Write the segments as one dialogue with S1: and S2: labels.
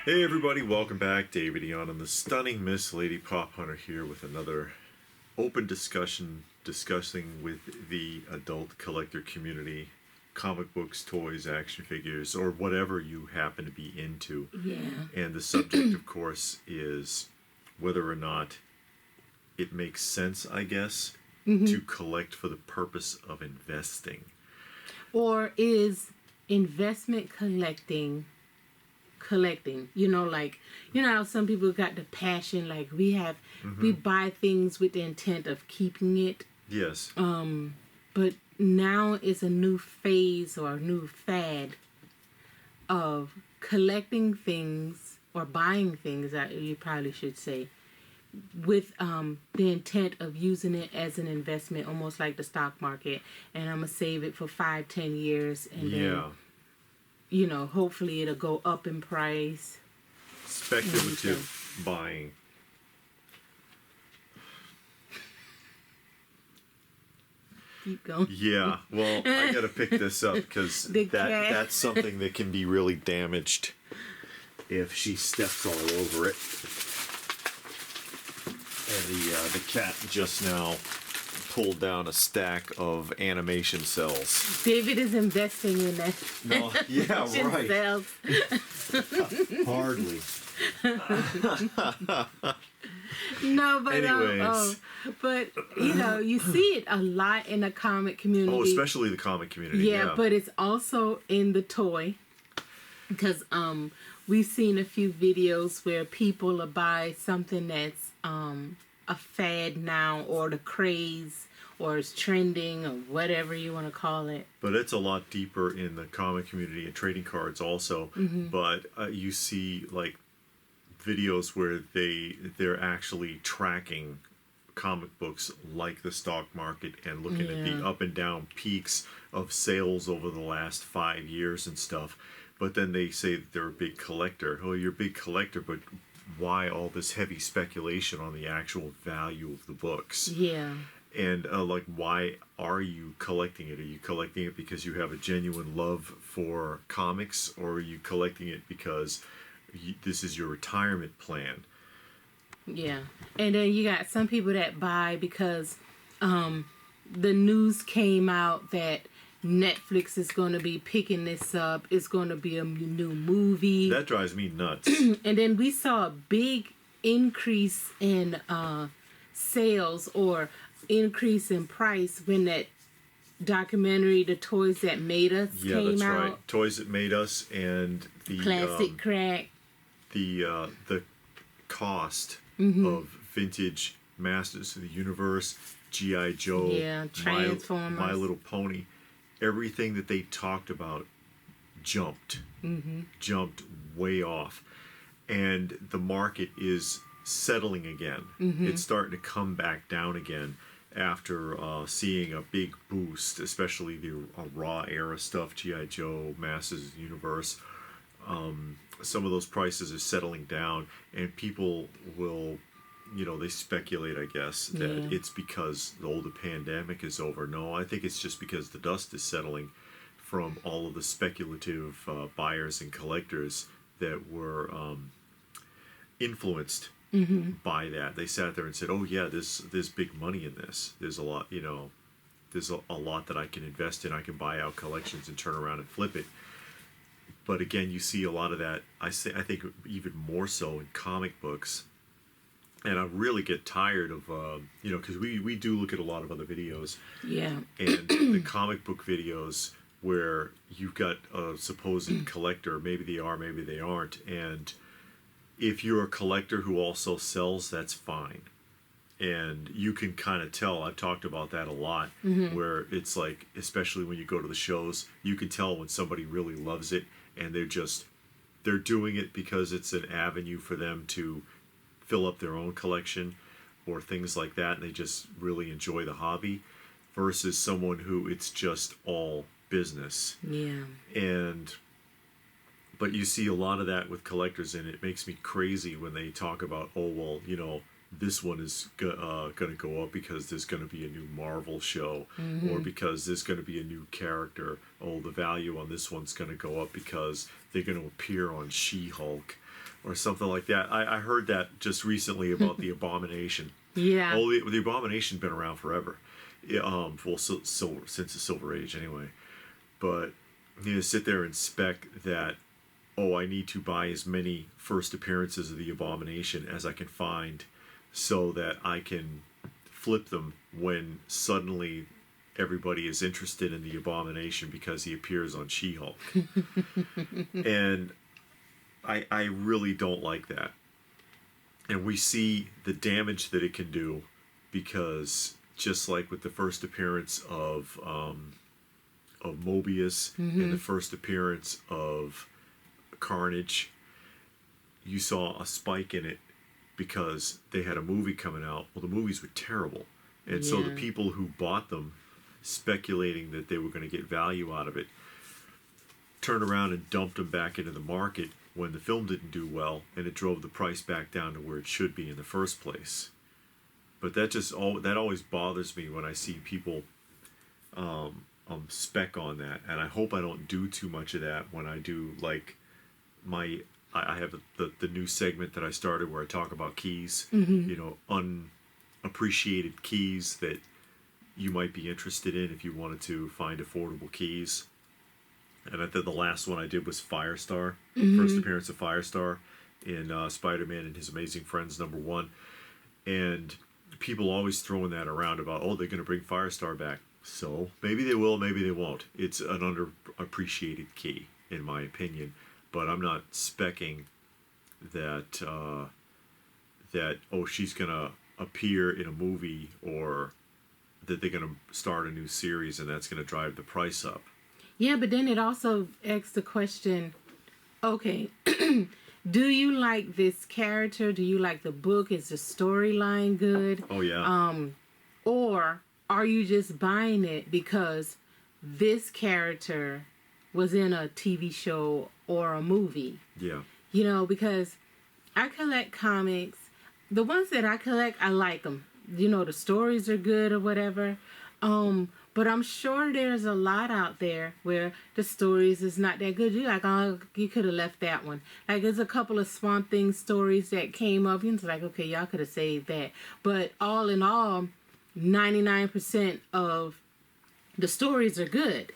S1: Hey everybody, welcome back. David Eon and the stunning Miss Lady Pop Hunter here with another open discussion discussing with the adult collector community, comic books, toys, action figures, or whatever you happen to be into.
S2: Yeah.
S1: And the subject, of course, is whether or not it makes sense, I guess, to collect for the purpose of investing.
S2: Or is investment collecting, like, how some people got the passion, like we buy things with the intent of keeping it.
S1: Yes.
S2: But now it's a new phase or a new fad of collecting things or buying things, that you probably should say, with the intent of using it as an investment, almost like the stock market. And I'm gonna save it for 5-10 years, and then hopefully it'll go up in price.
S1: Speculative buying.
S2: Keep going.
S1: Yeah, well, I gotta pick this up because that's something that can be really damaged if she steps all over it. And the cat just now pulled down a stack of animation cells.
S2: David is investing in that.
S1: No, yeah, right.
S2: Cells.
S1: Hardly.
S2: No, but
S1: anyways,
S2: but you see it a lot in the comic community.
S1: Oh, especially the comic community.
S2: Yeah, but it's also in the toy, because we've seen a few videos where people will buy something that's a fad now, or the craze, or it's trending, or whatever you want to call it.
S1: But it's a lot deeper in the comic community and trading cards also. But you see like videos where they're actually tracking comic books like the stock market and looking at the up and down peaks of sales over the last 5 years and stuff. But then they say that they're a big collector. Oh, you're a big collector, but why all this heavy speculation on the actual value of the books?
S2: Yeah.
S1: And like, why are you collecting it? Are you collecting it because you have a genuine love for comics, or are you collecting it because this is your retirement plan?
S2: Yeah. And then you got some people that buy because the news came out that Netflix is going to be picking this up. It's going to be a new movie.
S1: That drives me nuts.
S2: And then we saw a big increase in sales, or increase in price, when that documentary, The Toys That Made Us, came out. Yeah, that's right.
S1: Toys That Made Us, and the
S2: Plastic Crack.
S1: The cost of vintage Masters of the Universe, G.I. Joe,
S2: Transformers,
S1: My Little Pony. Everything that they talked about jumped way off, and the market is settling again. It's starting to come back down again after seeing a big boost, especially the raw era stuff, G.I. Joe, Masters of the Universe. Some of those prices are settling down, and people will, they speculate, I guess, that it's because the pandemic is over. No, I think it's just because the dust is settling from all of the speculative buyers and collectors that were influenced by that. They sat there and said, oh yeah, there's big money in this. There's a lot, there's a lot that I can invest in. I can buy out collections and turn around and flip it. But again, you see a lot of that, I think even more so in comic books. And I really get tired of, because we do look at a lot of other videos.
S2: Yeah.
S1: And the comic book videos where you've got a supposed collector, maybe they are, maybe they aren't. And if you're a collector who also sells, that's fine. And you can kind of tell, I've talked about that a lot, where it's like, especially when you go to the shows, you can tell when somebody really loves it, and they're doing it because it's an avenue for them to fill up their own collection or things like that, and they just really enjoy the hobby, versus someone who it's just all business.
S2: Yeah.
S1: But you see a lot of that with collectors, and it makes me crazy when they talk about, oh, well, this one is going to go up because there's going to be a new Marvel show, or because there's going to be a new character. Oh, the value on this one's going to go up because they're going to appear on She-Hulk, or something like that. I heard that just recently about the Abomination.
S2: Yeah.
S1: Oh, the Abomination's been around forever. Well, since the Silver Age anyway. But you know, sit there and spec that, oh, I need to buy as many first appearances of the Abomination as I can find, so that I can flip them when suddenly everybody is interested in the Abomination because he appears on She-Hulk. And I really don't like that. And we see the damage that it can do, because just like with the first appearance of Mobius and the first appearance of Carnage, you saw a spike in it because they had a movie coming out. Well, the movies were terrible. And so the people who bought them, speculating that they were going to get value out of it, turned around and dumped them back into the market when the film didn't do well, and it drove the price back down to where it should be in the first place. But that always bothers me when I see people spec on that, and I hope I don't do too much of that when I do, like, I have the new segment that I started where I talk about keys, you know, unappreciated keys that you might be interested in if you wanted to find affordable keys. And I think the last one I did was Firestar, first appearance of Firestar in Spider-Man and His Amazing Friends #1. And people always throwing that around about, oh, they're going to bring Firestar back. So maybe they will, maybe they won't. It's an underappreciated key, in my opinion. But I'm not specking that she's going to appear in a movie, or that they're going to start a new series and that's going to drive the price up.
S2: Yeah, but then it also asks the question, okay, do you like this character? Do you like the book? Is the storyline good?
S1: Oh, yeah.
S2: Or are you just buying it because this character was in a TV show or a movie?
S1: Yeah.
S2: You know, because I collect comics. The ones that I collect, I like them. You know, the stories are good or whatever. But I'm sure there's a lot out there where the stories is not that good. You're like, oh, you could have left that one. Like, there's a couple of Swamp Thing stories that came up. And it's like, okay, y'all could have saved that. But all in all, 99% of the stories are good.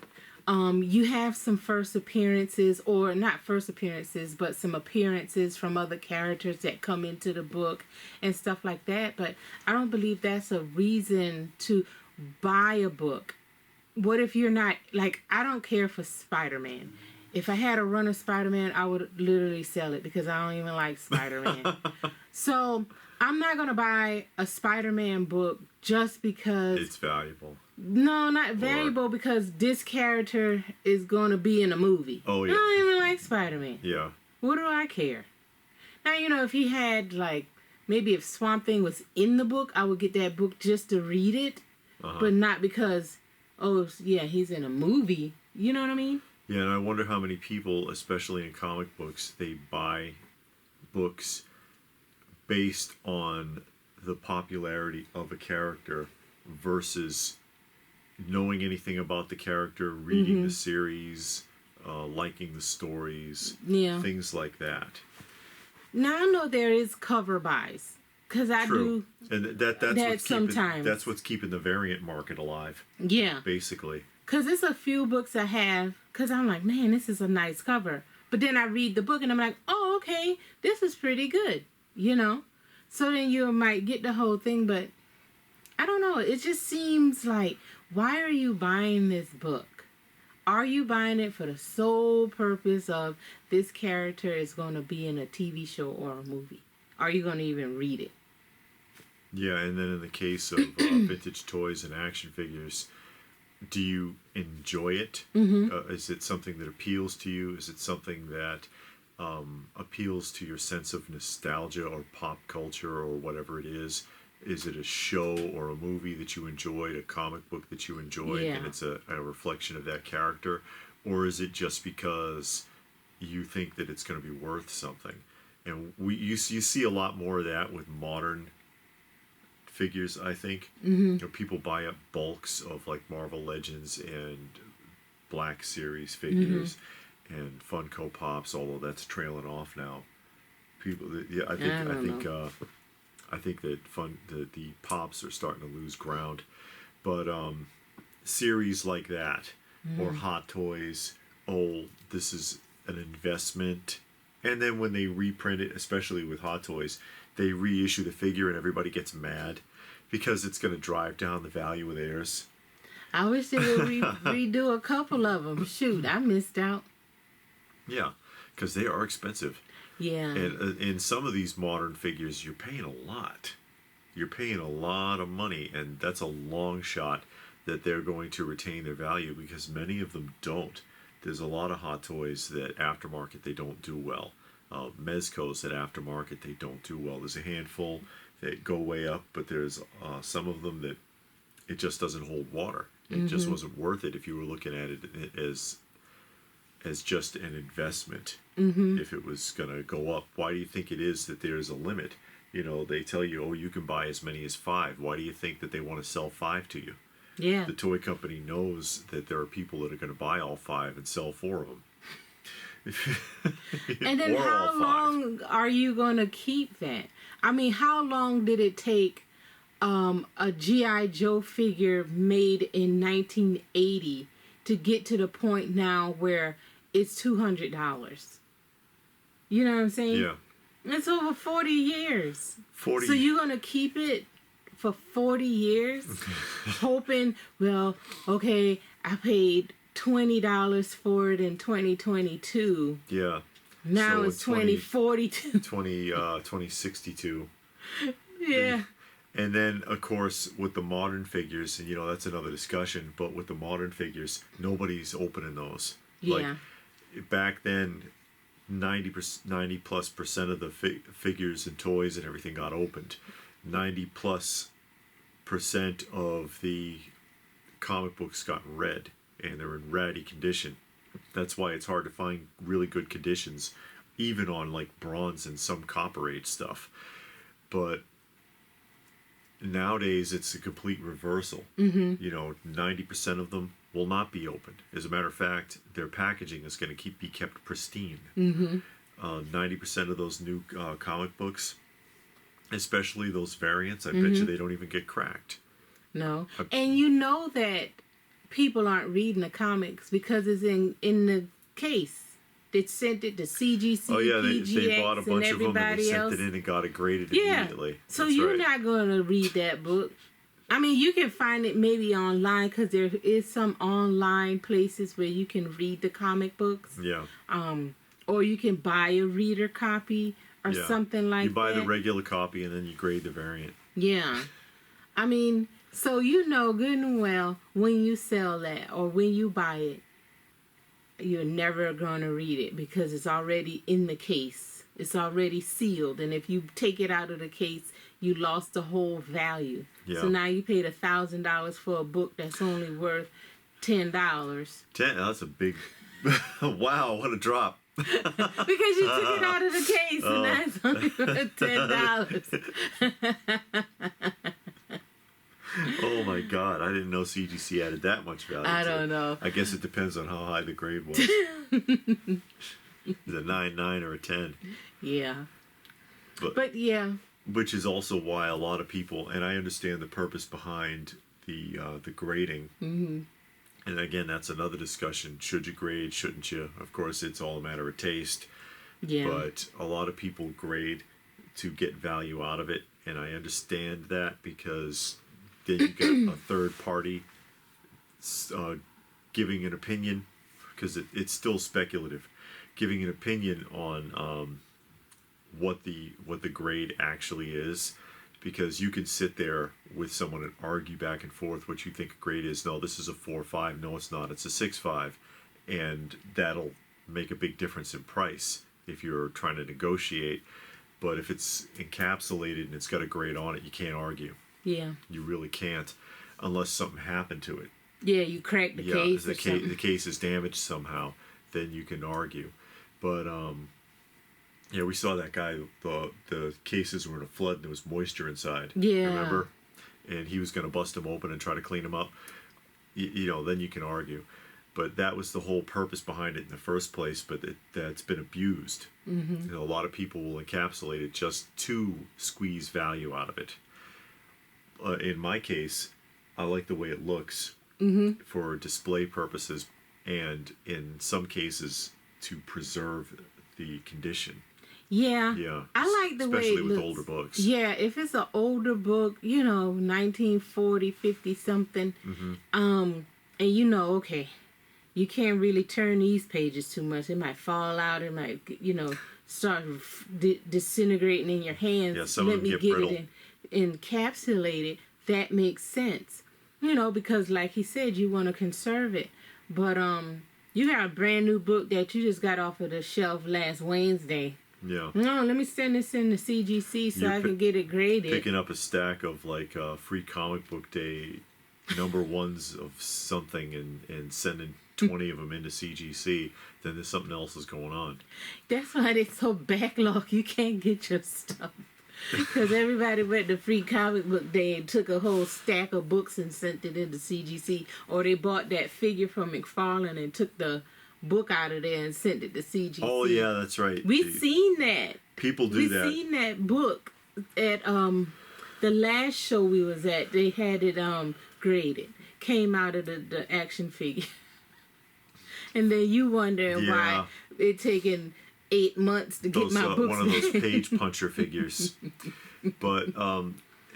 S2: You have some first appearances, or not first appearances, but some appearances from other characters that come into the book and stuff like that. But I don't believe that's a reason to buy a book. What if you're not, like, I don't care for Spider-Man. If I had a run of Spider-Man, I would literally sell it because I don't even like Spider-Man. So I'm not going to buy a Spider-Man book just because
S1: it's valuable.
S2: No, not valuable, because this character is going to be in a movie.
S1: Oh, yeah.
S2: I don't even like Spider-Man.
S1: Yeah.
S2: What do I care? Now, you know, if he had, like, maybe if Swamp Thing was in the book, I would get that book just to read it. But not because, oh, yeah, he's in a movie. You know what I mean?
S1: Yeah, and I wonder how many people, especially in comic books, they buy books based on the popularity of a character versus knowing anything about the character, reading the series, liking the stories, things like that.
S2: Now, I know there is cover buys. Because I
S1: True.
S2: do
S1: and that's
S2: that sometimes.
S1: That's what's keeping the variant market alive.
S2: Yeah.
S1: Basically.
S2: Because it's a few books I have, because I'm like, man, this is a nice cover. But then I read the book and I'm like, oh, okay, this is pretty good, you know? So then you might get the whole thing, but I don't know. It just seems like, why are you buying this book? Are you buying it for the sole purpose of this character is going to be in a TV show or a movie? Are you going to even read it?
S1: Yeah, and then in the case of vintage toys and action figures, do you enjoy it? Is it something that appeals to you? Is it something that appeals to your sense of nostalgia or pop culture or whatever it is? Is it a show or a movie that you enjoyed, a comic book that you enjoyed, and it's a reflection of that character? Or is it just because you think that it's going to be worth something? And you see a lot more of that with modern figures, I think. You know, people buy up bulks of, like, Marvel Legends and Black Series figures and Funko Pops, although that's trailing off now. People, I think that the pops are starting to lose ground, but series like that or Hot Toys, this is an investment, and then when they reprint it, especially with Hot Toys, they reissue the figure and everybody gets mad because it's going to drive down the value of theirs.
S2: I wish they would redo a couple of them. Shoot, I missed out.
S1: Yeah, because they are expensive.
S2: Yeah.
S1: And in some of these modern figures, you're paying a lot. You're paying a lot of money, and that's a long shot that they're going to retain their value, because many of them don't. There's a lot of Hot Toys that aftermarket they don't do well. Mezcos that aftermarket they don't do well. There's a handful that go way up, but there's some of them that it just doesn't hold water. It just wasn't worth it if you were looking at it as just an investment. If it was going to go up, why do you think it is that there's a limit? You know, they tell you, oh, you can buy as many as 5. Why do you think that they want to sell 5 to you?
S2: Yeah.
S1: The toy company knows that there are people that are going to buy all 5 and sell 4 of them.
S2: And then how long are you going to keep that? I mean, how long did it take a G.I. Joe figure made in 1980 to get to the point now where it's $200? You know what I'm saying?
S1: Yeah.
S2: It's over 40 years.
S1: 40.
S2: So you're going to keep it for 40 years? Hoping, well, okay, I paid $20 for it in 2022.
S1: Yeah.
S2: Now
S1: So
S2: it's 2042.
S1: 2062.
S2: Yeah.
S1: And then, of course, with the modern figures, and that's another discussion, but with the modern figures, nobody's opening those.
S2: Yeah.
S1: Like, back then, 90+% of the figures and toys and everything got opened. 90+% of the comic books got read, and they're in ratty condition. That's why it's hard to find really good conditions, even on like bronze and some Copper Age stuff. But nowadays it's a complete reversal. 90% of them will not be opened. As a matter of fact, their packaging is going to be kept pristine. 90% of those new comic books, especially those variants, I bet you they don't even get cracked.
S2: No. And you know that people aren't reading the comics because it's in the case. They sent it to CGC,
S1: oh yeah, they
S2: PGX,
S1: bought a bunch of them and they sent
S2: else.
S1: it in and got it graded
S2: Yeah.
S1: immediately.
S2: So
S1: That's
S2: you're
S1: right.
S2: not going to read that book. I mean, you can find it maybe online because there is some online places where you can read the comic books.
S1: Yeah.
S2: Or you can buy a reader copy or something like that.
S1: You buy the regular copy and then you grade the variant.
S2: Yeah. I mean, so you know good and well when you sell that or when you buy it, you're never going to read it because it's already in the case. It's already sealed. And if you take it out of the case, you lost the whole value.
S1: Yeah.
S2: So now you paid $1,000 for a book that's only worth $10.
S1: That's a big... Wow, what a drop.
S2: Because you took it out of the case and that's only worth $10.
S1: Oh my God, I didn't know CGC added that much value.
S2: I don't know.
S1: I guess it depends on how high the grade was. Is it a 9 or a 10?
S2: Yeah. But yeah.
S1: Which is also why a lot of people, and I understand the purpose behind the grading. And again, that's another discussion. Should you grade? Shouldn't you? Of course, it's all a matter of taste.
S2: Yeah.
S1: But a lot of people grade to get value out of it, and I understand that because then you get a third party giving an opinion, because it's still speculative, giving an opinion on what the grade actually is, because you can sit there with someone and argue back and forth what you think a grade is. No, this is a 4.5. No, it's not. It's a 6.5, and that'll make a big difference in price if you're trying to negotiate. But if it's encapsulated and it's got a grade on it, you can't argue.
S2: Yeah.
S1: You really can't, unless something happened to it.
S2: Yeah, you crack the case or something.
S1: The case is damaged somehow, then you can argue. But yeah, we saw that guy. The cases were in a flood and there was moisture inside.
S2: Yeah.
S1: Remember? And he was going to bust them open and try to clean them up. Then you can argue. But that was the whole purpose behind it in the first place. But that's been abused. You know, a lot of people will encapsulate it just to squeeze value out of it. In my case, I like the way it looks for display purposes, and in some cases to preserve the condition.
S2: Yeah.
S1: Yeah.
S2: I like the way it
S1: especially with
S2: looks.
S1: older books.
S2: Yeah, if it's an older book, you know, 1940, 50 something, and you know, okay, you can't really turn these pages too much. It might fall out. It might, you know, start disintegrating in your hands.
S1: Yeah, some of
S2: Let
S1: them
S2: me
S1: get
S2: get
S1: brittle.
S2: it encapsulated. That makes sense. You know, because like he said, you want to conserve it. But you got a brand new book that you just got off of the shelf last Wednesday.
S1: Yeah.
S2: No, let me send this in the CGC so I can get it graded.
S1: Picking up a stack of like free comic book day number ones of something and sending 20 of them into CGC, then there's something else is going on.
S2: That's why they're so backlogged. You can't get your stuff. Because everybody went to free comic book day and took a whole stack of books and sent it into CGC. Or they bought that figure from McFarlane and took the book out of there and sent it to CGC.
S1: Oh yeah, that's right.
S2: We've seen that.
S1: People do
S2: We've
S1: that.
S2: seen that book at the last show we was at. They had it graded. Came out of the action figure. And then you wonder why it taken 8 months to get my books.
S1: One of those page puncher figures. But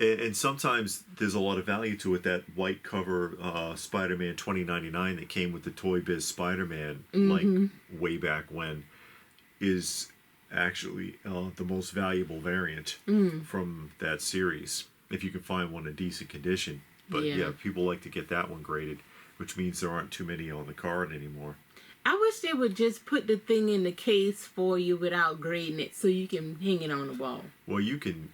S1: and sometimes there's a lot of value to it. That white cover Spider-Man 2099 that came with the Toy Biz Spider-Man, like way back when, is actually the most valuable variant from that series. If you can find one in decent condition. But yeah, people like to get that one graded, which means there aren't too many on the card anymore.
S2: I wish they would just put the thing in the case for you without grading it so you can hang it on the wall.
S1: Well, you can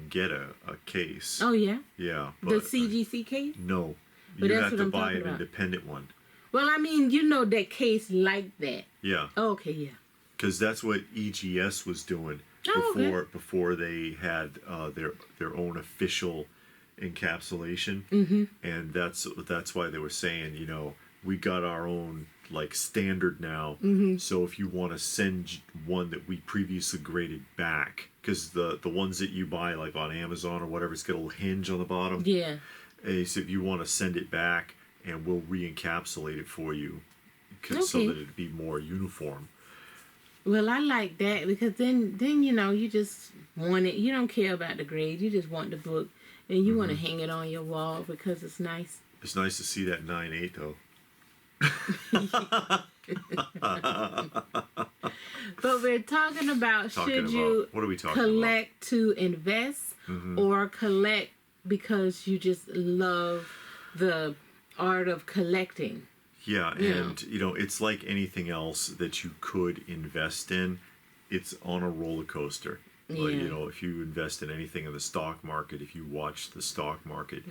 S1: get a case.
S2: Oh, yeah?
S1: Yeah.
S2: The
S1: But,
S2: CGC case?
S1: no.
S2: But
S1: You
S2: that's
S1: have
S2: what
S1: to
S2: I'm
S1: buy
S2: talking
S1: an
S2: about.
S1: independent one.
S2: Well, I mean, you know that case like that.
S1: Yeah.
S2: Oh, okay, yeah.
S1: Because that's what EGS was doing before they had their own official encapsulation. And that's why they were saying, you know, we got our own like standard now. So if you want to send one that we previously graded back, because the ones that you buy like on Amazon or whatever, it's got a little hinge on the bottom.
S2: Yeah.
S1: So if you want to send it back, and we'll re-encapsulate it for you, so that it'd be more uniform.
S2: Well, I like that because then you know, you just want it. You don't care about the grade. You just want the book, and you want to hang it on your wall because it's nice.
S1: It's nice to see that 9.8 though.
S2: But we're talking about should you
S1: what are we talking
S2: collect to invest or collect because you just love the art of collecting.
S1: Yeah, and you know, it's like anything else that you could invest in. It's on a roller coaster. Like, you know, if you invest in anything in the stock market, if you watch the stock market,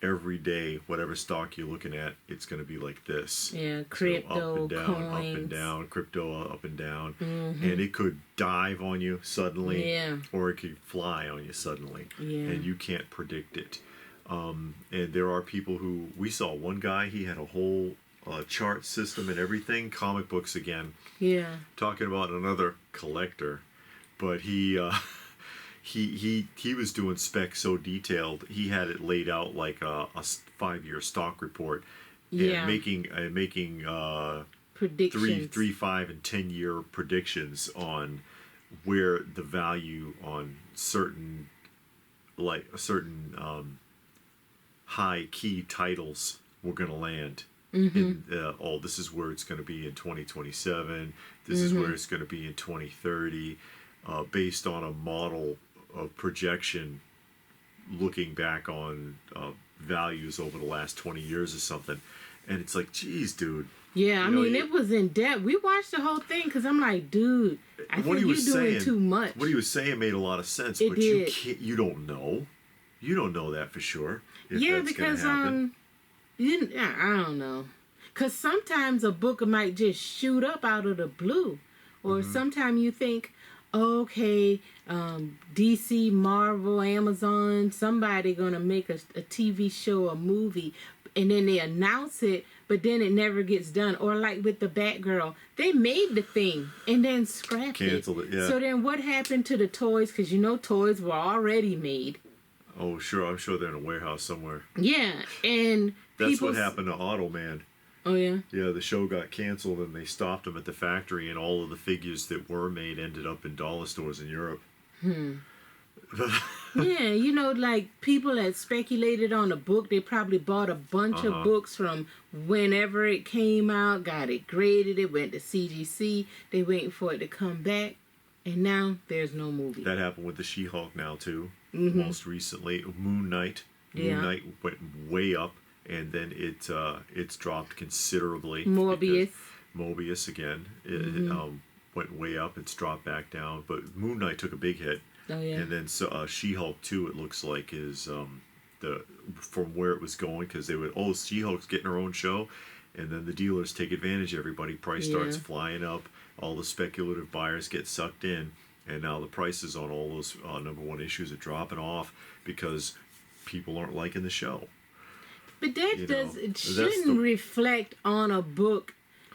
S1: every day, whatever stock you're looking at, it's going to be like this.
S2: Yeah, crypto,
S1: so up and down,
S2: coins.
S1: up and down, crypto up and down. And it could dive on you suddenly, or it could fly on you suddenly. And you can't predict it. And there are people who, we saw one guy, he had a whole chart system and everything, comic books again.
S2: Yeah.
S1: Talking about another collector. But he was doing specs so detailed. He had it laid out like a 5-year stock report, and making
S2: predictions.
S1: 3, 5, and 10-year predictions on where the value on certain high key titles were going to land. And, this is where it's going to be in 2027. This is where it's going to be in 2030. Based on a model of projection looking back on values over the last 20 years or something. And it's like, geez, dude.
S2: Yeah, I mean, it was in depth. We watched the whole thing because I'm like, dude, I think you're doing too much.
S1: What he was saying made a lot of sense,
S2: but
S1: you don't know. You don't know that for sure.
S2: Yeah, because I don't know. Because sometimes a book might just shoot up out of the blue. Or sometimes you think, okay, DC, Marvel, Amazon, somebody gonna make a TV show, a movie, and then they announce it, but then it never gets done. Or like with the Batgirl, they made the thing and then scrapped
S1: Canceled it, yeah.
S2: So then what happened to the toys? Because you know toys were already made.
S1: Oh, sure. I'm sure they're in a warehouse somewhere.
S2: Yeah, and
S1: that's what happened to Automan.
S2: Oh, yeah?
S1: Yeah, the show got canceled and they stopped them at the factory, and all of the figures that were made ended up in dollar stores in Europe.
S2: Yeah, you know, like people that speculated on a book, they probably bought a bunch of books from whenever it came out, got it graded, it went to CGC, they waiting for it to come back, and now there's no movie.
S1: That happened with the She-Hulk now, too. Most recently, Moon Knight. Moon Knight went way up, and then it's dropped considerably. Mobius again. It went way up. It's dropped back down. But Moon Knight took a big hit.
S2: Oh, yeah.
S1: And then She-Hulk 2, it looks like, is from where it was going, because they would, She-Hulk's getting her own show, and then the dealers take advantage of everybody. Price starts flying up. All the speculative buyers get sucked in, and now the prices on all those #1 issues are dropping off because people aren't liking the show.
S2: But that shouldn't reflect on a book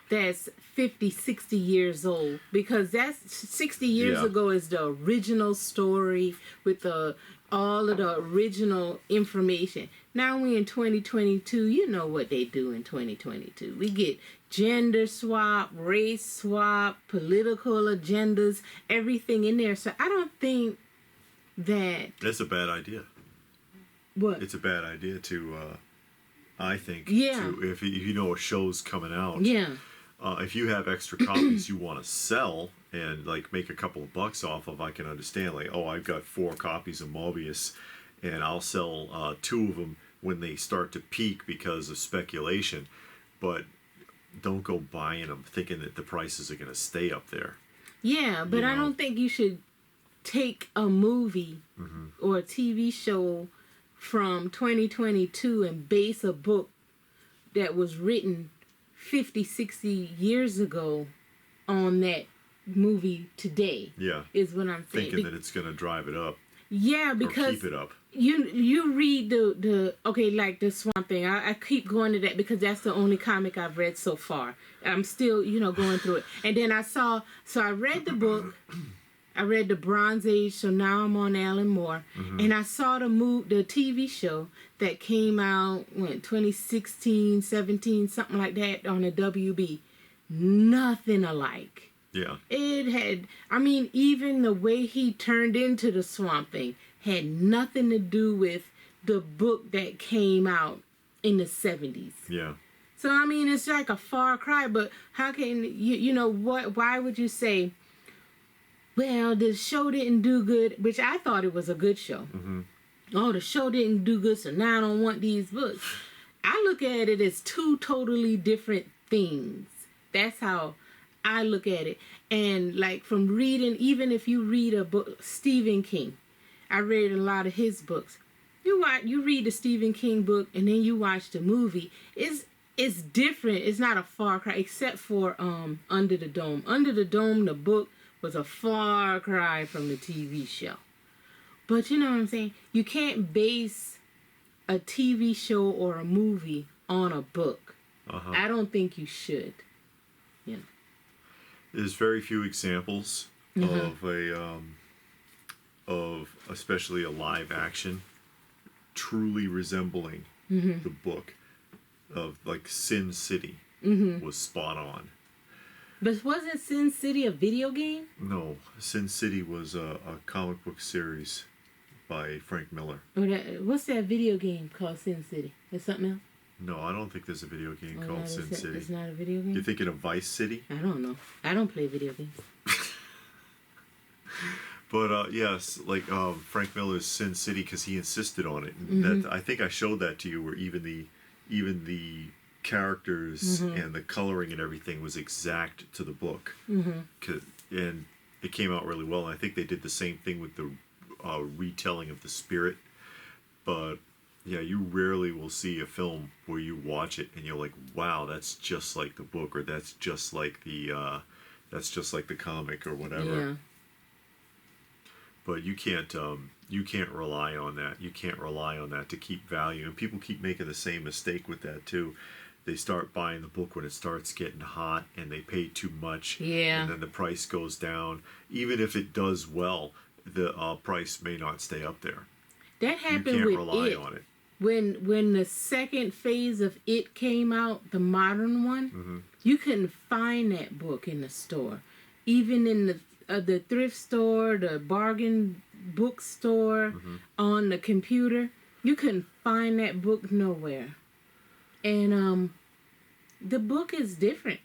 S2: that's 50, 60 years old, because that's 60 years ago is the original story with all of the original information. Now we in 2022, you know what they do in 2022. We get gender swap, race swap, political agendas, everything in there. So I don't think
S1: that's a bad idea.
S2: What?
S1: It's a bad idea to, I think, if you know a show's coming out.
S2: Yeah.
S1: If you have extra copies you want to sell and like make a couple of bucks off of, I can understand. Like, I've got 4 copies of Mobius, and I'll sell 2 of them when they start to peak because of speculation. But don't go buying them thinking that the prices are going to stay up there.
S2: Yeah, but I don't think you should take a movie or a TV show from 2022 and base a book that was written 50, 60 years ago on that movie today.
S1: Yeah.
S2: Is what I'm saying.
S1: Thinking that it's going to drive it up.
S2: Yeah, because
S1: or keep it up.
S2: You read the like the Swamp Thing. I keep going to that because that's the only comic I've read so far. I'm still, going through it. And then I read the book. I read the Bronze Age, so now I'm on Alan Moore. And I saw the TV show that came out, 2016, 17, something like that on the WB. Nothing alike.
S1: Yeah.
S2: It had, even the way he turned into the Swamp Thing had nothing to do with the book that came out in the 70s.
S1: Yeah.
S2: So, it's like a far cry, but how can, why would you say, well, the show didn't do good, which I thought it was a good show. Oh, the show didn't do good, so now I don't want these books. I look at it as 2 totally different things. That's how I look at it. And like from reading, even if you read a book, Stephen King, I read a lot of his books. You read the Stephen King book and then you watch the movie. It's different. It's not a far cry, except for Under the Dome. Under the Dome, the book was a far cry from the TV show. But you know what I'm saying? You can't base a TV show or a movie on a book. I don't think you should.
S1: There's very few examples of especially a live action truly resembling the book of like Sin City was spot on.
S2: But wasn't Sin City a video game?
S1: No, Sin City was a comic book series by Frank Miller.
S2: What's that video game called Sin City? Is something else?
S1: No, I don't think there's a video game called Sin City.
S2: It's not a video game?
S1: You're thinking of Vice City?
S2: I don't know. I don't play video games.
S1: But yes, like Frank Miller's Sin City, because he insisted on it. And I think I showed that to you, where even the characters and the coloring and everything was exact to the book. And it came out really well. And I think they did the same thing with the retelling of The Spirit. But yeah, you rarely will see a film where you watch it and you're like, wow, that's just like the book, or that's just like the comic or whatever.
S2: Yeah.
S1: But you can't rely on that. You can't rely on that to keep value. And people keep making the same mistake with that too. they start buying the book when it starts getting hot, and they pay too much.
S2: Yeah.
S1: And then the price goes down. Even if it does well, the price may not stay up there.
S2: That
S1: You
S2: happened
S1: can't
S2: with
S1: rely
S2: it.
S1: on it.
S2: When the second phase of it came out, the modern one, you couldn't find that book in the store, even in the thrift store, the bargain bookstore, on the computer. You couldn't find that book nowhere, and the book is different.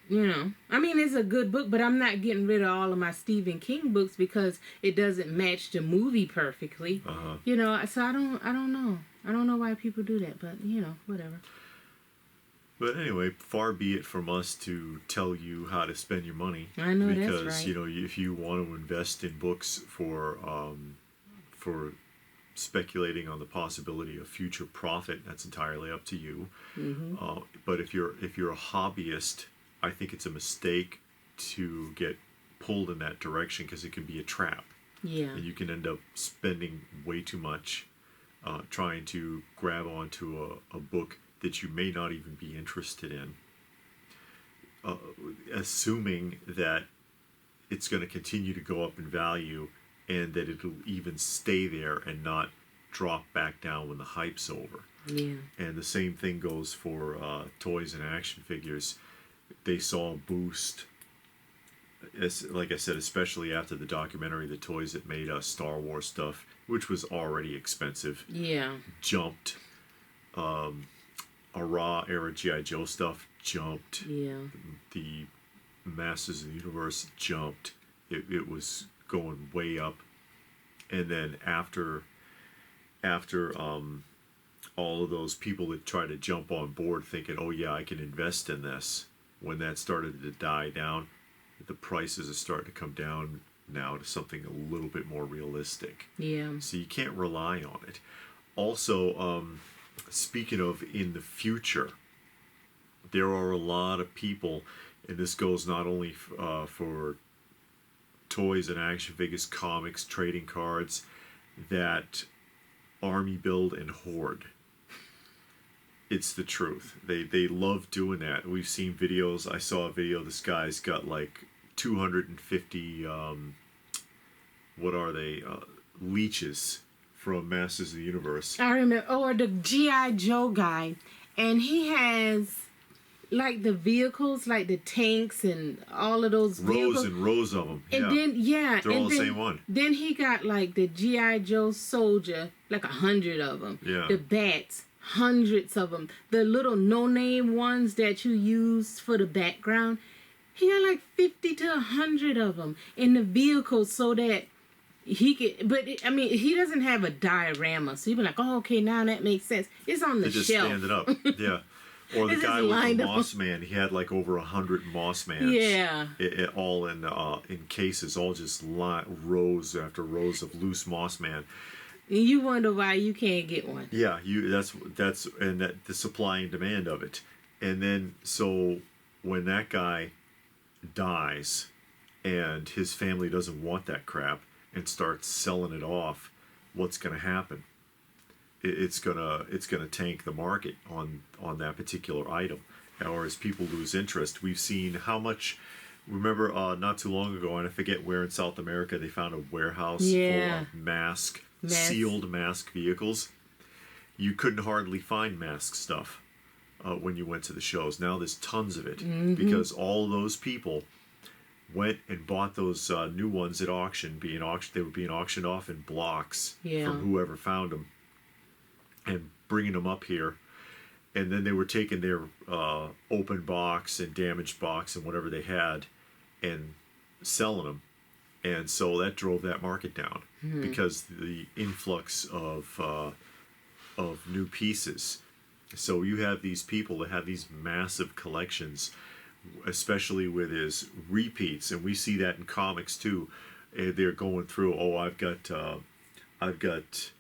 S2: You know, I mean, it's a good book, but I'm not getting rid of all of my Stephen King books because it doesn't match the movie perfectly. You know, so I don't know. I don't know why people do that, but you know, whatever.
S1: But anyway, far be it from us to tell you how to spend your money.
S2: I know
S1: because,
S2: that's right.
S1: you know, if you want to invest in books for speculating on the possibility of future profit, that's entirely up to you. But if you're a hobbyist, I think it's a mistake to get pulled in that direction because it can be a trap.
S2: Yeah.
S1: And you can end up spending way too much trying to grab onto a book that you may not even be interested in, assuming that it's going to continue to go up in value and that it'll even stay there and not drop back down when the hype's over.
S2: Yeah.
S1: And the same thing goes for toys and action figures. They saw a boost, like I said, especially after the documentary, the toys that made Star Wars stuff, which was already expensive,
S2: Yeah.
S1: jumped. A raw era G.I. Joe stuff jumped.
S2: Yeah.
S1: The Masters of the Universe jumped. It was going way up. And then after all of those people that try to jump on board thinking, oh yeah, I can invest in this, when that started to die down, the prices are starting to come down now to something a little bit more realistic.
S2: Yeah.
S1: So you can't rely on it. Also, speaking of in the future, there are a lot of people, and this goes not only for toys and action figures, comics, trading cards, that army build and hoard. It's the truth. They love doing that. We've seen videos. I saw a video. This guy's got like 250. What are they? Leeches from Masters of the Universe.
S2: I remember, or the G.I. Joe guy, and he has like the vehicles, like the tanks and all of those vehicles.
S1: Rows and rows of them.
S2: And then,
S1: they're all the same one.
S2: Then he got like the G.I. Joe soldier, like 100 of them.
S1: Yeah.
S2: The bats, hundreds of them. The little no-name ones that you use for the background. He got like 50 to 100 of them in the vehicles so that he could, but I mean, he doesn't have a diorama, so you'd be like, oh, okay, now that makes sense. It's on the
S1: They just
S2: shelf.
S1: stand it up. Yeah. Or the
S2: It's
S1: guy
S2: just
S1: with the
S2: lined up.
S1: Moss Man, he had like over 100 Moss Mans.
S2: Yeah.
S1: All in cases, all just rows after rows of loose Moss Man.
S2: And you wonder why you can't get one.
S1: Yeah, that's and that the supply and demand of it. And then so when that guy dies and his family doesn't want that crap and starts selling it off, what's going to happen? It's gonna tank the market on that particular item, or as people lose interest. We've seen how much. Remember, not too long ago, and I forget where in South America, they found a warehouse full of sealed mask vehicles. You couldn't hardly find mask stuff when you went to the shows. Now there's tons of it because all of those people went and bought those new ones at auction. They were being auctioned off in blocks from whoever found them, and bringing them up here. And then they were taking their open box and damaged box and whatever they had and selling them. And so that drove that market down because the influx of new pieces. So you have these people that have these massive collections, especially with his repeats, and we see that in comics too. They're going through, I've got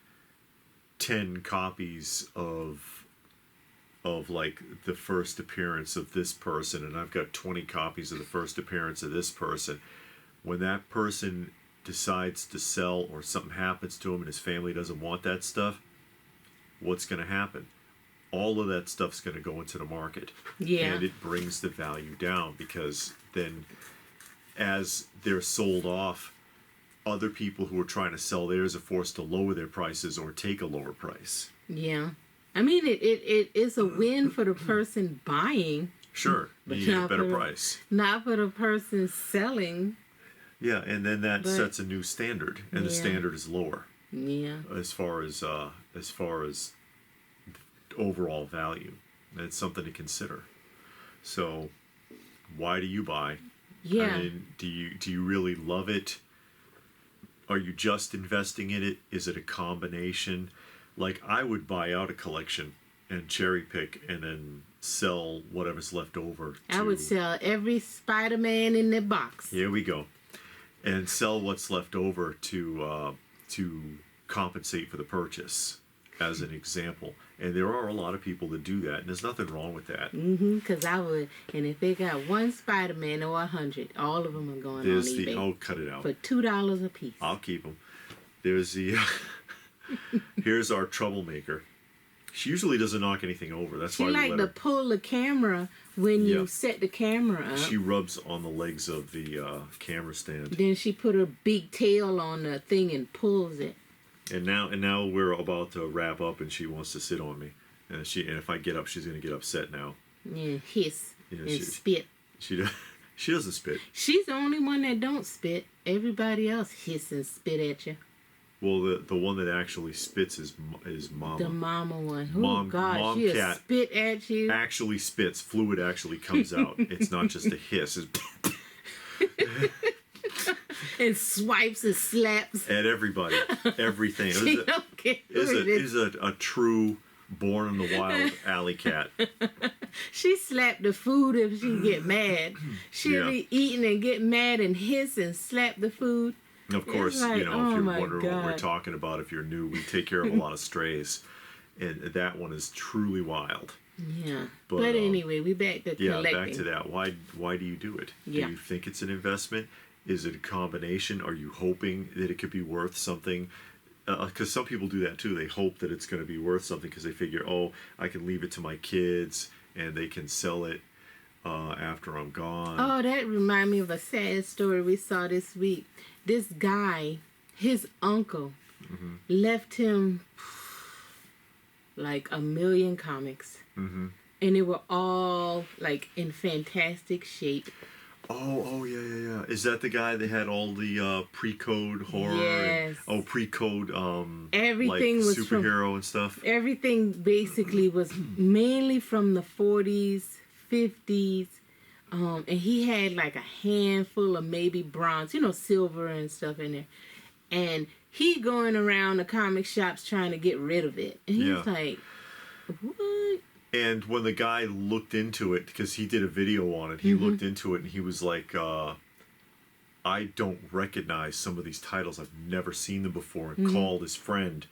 S1: 10 copies of like the first appearance of this person, and I've got 20 copies of the first appearance of this person. When that person decides to sell or something happens to him and his family doesn't want that stuff, what's going to happen? all of that stuff's going to go into the market.
S2: Yeah.
S1: And it brings the value down, because then as they're sold off, other people who are trying to sell theirs are forced to lower their prices or take a lower price.
S2: Yeah. I mean, it is a win for the person buying.
S1: Sure.
S2: But
S1: You get a
S2: not
S1: better
S2: for the-
S1: price.
S2: Not for the person selling.
S1: Yeah, and then that
S2: But-
S1: sets a new standard, and the
S2: Yeah.
S1: standard is lower
S2: Yeah.
S1: as far as overall value. It's something to consider. So, why do you buy?
S2: Yeah.
S1: I mean, do you really love it? Are you just investing in it? Is it a combination? Like, I would buy out a collection and cherry pick and then sell whatever's left over.
S2: I would sell every Spider-Man in the box.
S1: Here we go. And sell what's left over to compensate for the purchase, as an example. And there are a lot of people that do that, and there's nothing wrong with that.
S2: Because I would. And if they got one Spider-Man or 100, all of them are going
S1: There's
S2: on
S1: the,
S2: eBay
S1: oh, cut it out.
S2: for $2 a piece.
S1: I'll keep them. There's the, here's our troublemaker. She usually doesn't knock anything over. That's
S2: She
S1: why we
S2: like
S1: let
S2: to
S1: her.
S2: pull the camera when you
S1: Yeah.
S2: set the camera up.
S1: She rubs on the legs of the camera stand.
S2: Then she put her big tail on the thing and pulls it.
S1: And now we're about to wrap up, and she wants to sit on me. And if I get up, she's gonna get upset now.
S2: And hiss
S1: Yeah,
S2: and
S1: she-
S2: spit.
S1: She doesn't spit.
S2: She's the only one that don't spit. Everybody else hiss and spit at you.
S1: Well, the one that actually spits is Mama.
S2: The mama one. Oh,
S1: Mom
S2: God, she'll
S1: cat.
S2: spit at you.
S1: Actually spits. Fluid actually comes out. It's not just a hiss. It's
S2: And swipes and slaps.
S1: at everybody. Everything.
S2: She don't care who it is.
S1: Is a true born in the wild alley cat.
S2: She slapped the food if she get mad. She'll
S1: Yeah.
S2: be eating and get mad and hiss and slap the food.
S1: Of course,
S2: like,
S1: if
S2: oh
S1: you're
S2: my
S1: wondering what we're
S2: God.
S1: talking about, if you're new, we take care of a lot of strays. And that one is truly wild.
S2: Yeah.
S1: But,
S2: But anyway, we back to
S1: Yeah,
S2: collecting.
S1: back to that. Why do you do it?
S2: Yeah.
S1: Do you think it's an investment? Is it a combination? Are you hoping that it could be worth something? Because some people do that too. They hope that it's going to be worth something because they figure, oh, I can leave it to my kids and they can sell it after I'm gone.
S2: Oh, that remind me of a sad story we saw this week. This guy, his uncle,
S1: Mm-hmm.
S2: left him like 1 million comics.
S1: Mm-hmm.
S2: And they were all like in fantastic shape.
S1: Oh, yeah. Is that the guy that had all the pre-code horror?
S2: Yes.
S1: And, pre-code
S2: Everything
S1: like
S2: was
S1: superhero and stuff?
S2: Everything basically was mainly from the 40s, 50s. And he had like a handful of maybe bronze, silver and stuff in there. And he going around the comic shops trying to get rid of it. And he was
S1: Yeah.
S2: like, what?
S1: And when the guy looked into it, because he did a video on it, he
S2: Mm-hmm.
S1: looked into it and he was like, I don't recognize some of these titles. I've never seen them before. And called his friend.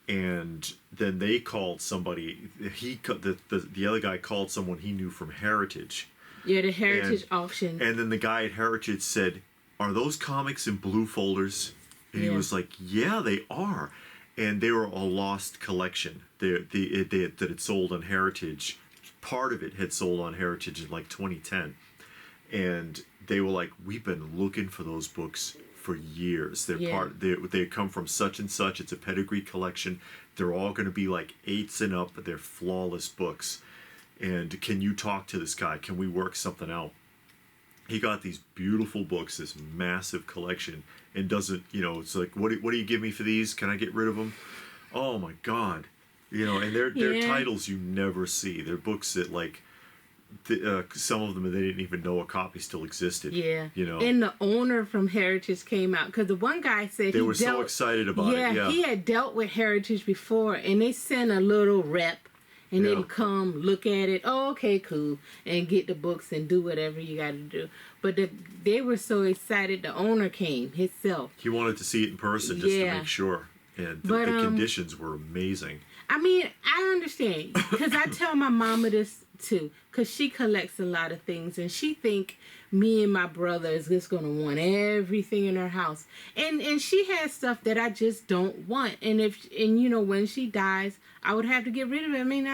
S1: And then they called somebody. The other guy called someone he knew from Heritage.
S2: Yeah, the Heritage auction.
S1: And then the guy at Heritage said, are those comics in blue folders? And he
S2: Yeah.
S1: was like, yeah, they are. And they were a lost collection. That had sold on Heritage. Part of it had sold on Heritage in like 2010. And they were like, we've been looking for those books for years. They come from such and such. It's a pedigree collection. They're all going to be like 8s and up. They're flawless books. And can you talk to this guy? Can we work something out? He got these beautiful books, this massive collection, and doesn't, it's like, what do you give me for these? Can I get rid of them? Oh my God. And they're titles you never see. They're books that like, some of them they didn't even know a copy still existed.
S2: Yeah. And the owner from Heritage came out because the one guy said
S1: they were so excited about it. Yeah.
S2: He had dealt with Heritage before, and they sent a little rep, and
S1: Yeah.
S2: they'd come look at it. Oh, okay, cool, and get the books and do whatever you got to do. But they were so excited. The owner came himself.
S1: He wanted to see it in person just to
S2: Yeah.
S1: make sure. And
S2: But,
S1: the conditions were amazing.
S2: I mean, I understand because I tell my mama this too, because she collects a lot of things, and she think me and my brother is just gonna want everything in her house, and she has stuff that I just don't want, and when she dies, I would have to get rid of it. I mean,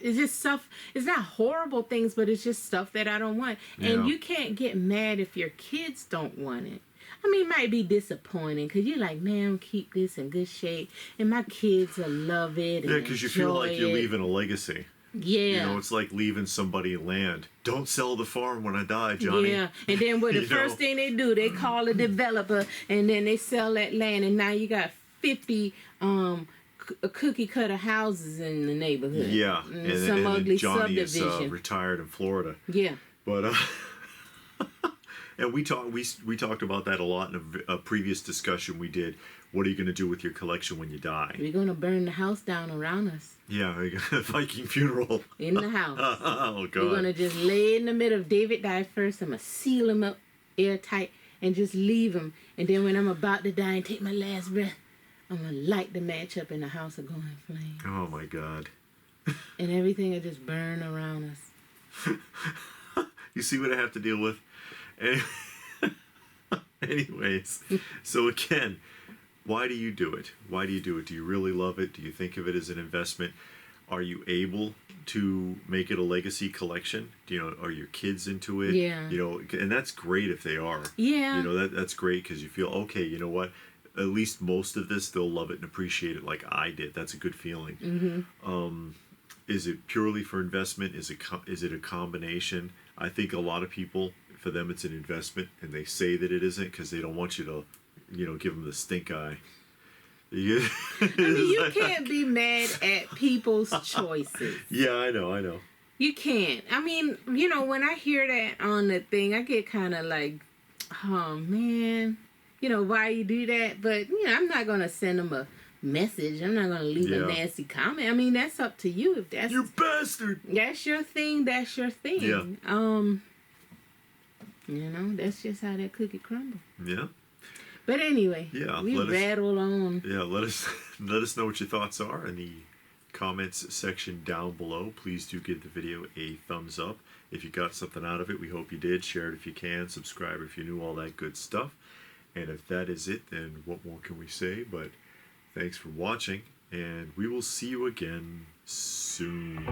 S2: it's just stuff. It's not horrible things, but it's just stuff that I don't want, and you can't get mad if your kids don't want it. I mean, it might be disappointing because you're like, man, keep this in good shape, and my kids will love it.
S1: Yeah, because you feel like you're leaving a legacy.
S2: Yeah.
S1: It's like leaving somebody land. Don't sell the farm when I die, Johnny.
S2: Yeah, and then the first thing they do, they call a developer, and then they sell that land, and now you got 50 cookie cutter houses in the neighborhood.
S1: Yeah,
S2: and some ugly
S1: Johnny
S2: subdivision.
S1: is retired in Florida.
S2: Yeah.
S1: But and we talked about that a lot in a previous discussion we did. What are you going to do with your collection when you die?
S2: We're going to burn the house down around us.
S1: Yeah, Viking funeral.
S2: In the house.
S1: Oh, God.
S2: We're going to just lay in the middle. If David died first, I'm going to seal him up airtight and just leave him. And then when I'm about to die and take my last breath, I'm going to light the match up and the house will go in flames.
S1: Oh, my God.
S2: And everything will just burn around us.
S1: You see what I have to deal with? Anyways, so again, why do you do it? Why do you do it? Do you really love it? Do you think of it as an investment? Are you able to make it a legacy collection? Are your kids into it?
S2: Yeah.
S1: And that's great if they are.
S2: Yeah.
S1: That's great because you feel, okay, you know what? At least most of this, they'll love it and appreciate it like I did. That's a good feeling.
S2: Mm-hmm.
S1: Is it purely for investment? Is it a combination? I think a lot of people, for them, it's an investment, and they say that it isn't because they don't want you to, give them the stink eye.
S2: I mean, you can't be mad at people's choices.
S1: Yeah, I know.
S2: You can't. I mean, when I hear that on the thing, I get kind of like, oh, man, why you do that? But, I'm not going to send them a message. I'm not going to leave a nasty comment. I mean, that's up to you. If that's
S1: you bastard.
S2: That's your thing. That's your thing.
S1: Yeah.
S2: That's just how that cookie crumbles.
S1: Yeah.
S2: But anyway, we rattle on.
S1: Yeah, let us know what your thoughts are in the comments section down below. Please do give the video a thumbs up if you got something out of it. We hope you did. Share it if you can. Subscribe if you knew, all that good stuff. And if that is it, then what more can we say? But thanks for watching, and we will see you again soon.